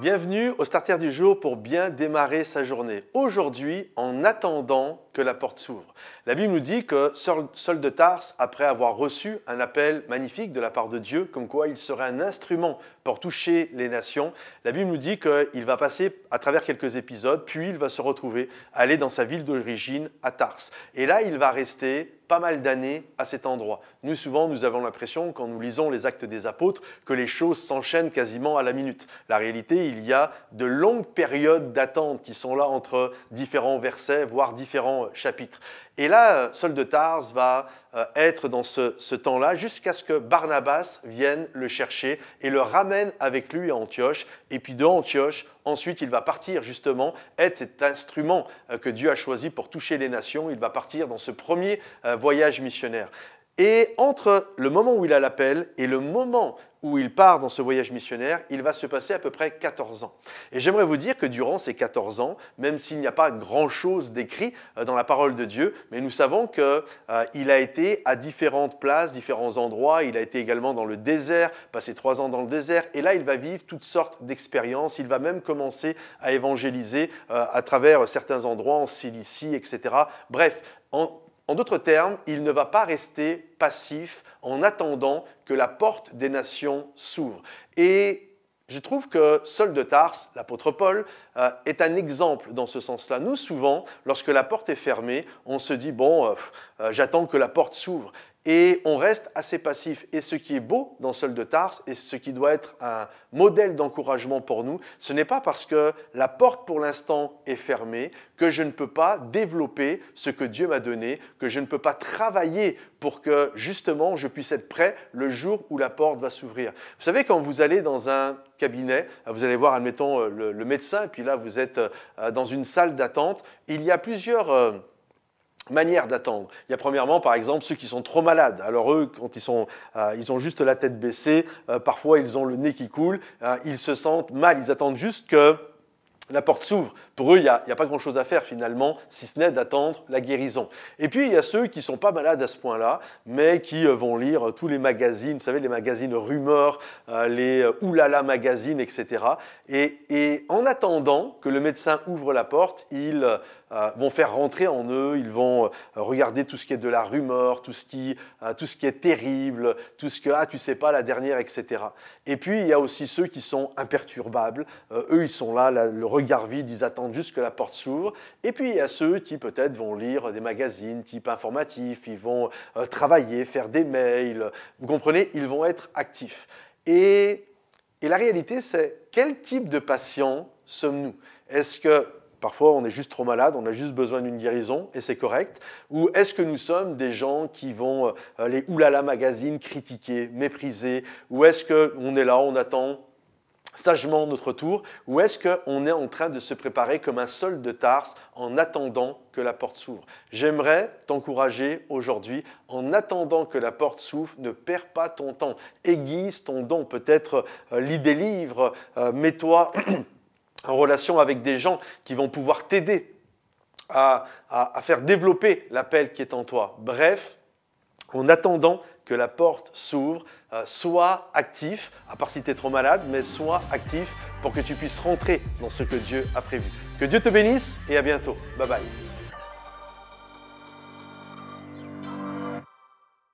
Bienvenue au Starter du jour pour bien démarrer sa journée. Aujourd'hui, en attendant que la porte s'ouvre. La Bible nous dit que Saul de Tarse, après avoir reçu un appel magnifique de la part de Dieu, comme quoi il serait un instrument pour toucher les nations, la Bible nous dit qu'il va passer à travers quelques épisodes, puis il va se retrouver aller dans sa ville d'origine, à Tarse. Et là, il va rester pas mal d'années à cet endroit. Nous, souvent, nous avons l'impression, quand nous lisons les Actes des Apôtres, que les choses s'enchaînent quasiment à la minute. La réalité, il y a de longues périodes d'attente qui sont là entre différents versets, voire différents chapitres. Et là, Saul de Tarse va être dans ce temps-là jusqu'à ce que Barnabas vienne le chercher et le ramène avec lui à Antioche. Et puis de Antioche, ensuite, il va partir justement être cet instrument que Dieu a choisi pour toucher les nations. Il va partir dans ce premier voyage missionnaire. Et entre le moment où il a l'appel et le moment où il part dans ce voyage missionnaire, il va se passer à peu près 14 ans. Et j'aimerais vous dire que durant ces 14 ans, même s'il n'y a pas grand-chose d'écrit dans la parole de Dieu, mais nous savons qu'il a été à différentes places, différents endroits. Il a été également dans le désert, passé 3 ans dans le désert. Et là, il va vivre toutes sortes d'expériences. Il va même commencer à évangéliser à travers certains endroits, en Cilicie, etc. Bref, en d'autres termes, il ne va pas rester passif en attendant que la porte des nations s'ouvre. Et je trouve que Saul de Tarse, l'apôtre Paul, est un exemple dans ce sens-là. Nous, souvent, lorsque la porte est fermée, on se dit « bon, j'attends que la porte s'ouvre ». Et on reste assez passif. Et ce qui est beau dans Saul de Tarse, et ce qui doit être un modèle d'encouragement pour nous, ce n'est pas parce que la porte pour l'instant est fermée que je ne peux pas développer ce que Dieu m'a donné, que je ne peux pas travailler pour que justement je puisse être prêt le jour où la porte va s'ouvrir. Vous savez, quand vous allez dans un cabinet, vous allez voir, admettons, le médecin, et puis là vous êtes dans une salle d'attente, il y a plusieurs manière d'attendre. Il y a premièrement, par exemple, ceux qui sont trop malades. Alors eux, quand ils ont juste la tête baissée, parfois ils ont le nez qui coule, ils se sentent mal, ils attendent juste que la porte s'ouvre. Pour eux, il n'y a pas grand-chose à faire finalement, si ce n'est d'attendre la guérison. Et puis, il y a ceux qui ne sont pas malades à ce point-là, mais qui vont lire tous les magazines, vous savez, les magazines rumeurs, les oulala magazines, etc. Et en attendant que le médecin ouvre la porte, ils vont faire rentrer en eux, ils vont regarder tout ce qui est de la rumeur, tout ce qui est terrible, tout ce que, tu sais pas, la dernière, etc. Et puis, il y a aussi ceux qui sont imperturbables. Eux, ils sont là, le regard vide, ils attendent juste que la porte s'ouvre. Et puis, il y a ceux qui peut-être vont lire des magazines type informatif, ils vont travailler, faire des mails. Vous comprenez, ils vont être actifs. Et la réalité, c'est quel type de patient sommes-nous? Est-ce que parfois, on est juste trop malade, on a juste besoin d'une guérison et c'est correct. Ou est-ce que nous sommes des gens qui vont les oulala magazines critiquer, mépriser? Ou est-ce qu'on est là, on attend sagement notre tour? Ou est-ce qu'on est en train de se préparer comme un Saul de Tarse en attendant que la porte s'ouvre? J'aimerais t'encourager aujourd'hui, en attendant que la porte s'ouvre, ne perds pas ton temps. Aiguise ton don, peut-être lis des livres, mets-toi en relation avec des gens qui vont pouvoir t'aider à faire développer l'appel qui est en toi. Bref, en attendant que la porte s'ouvre, sois actif, à part si tu es trop malade, mais sois actif pour que tu puisses rentrer dans ce que Dieu a prévu. Que Dieu te bénisse et à bientôt. Bye bye.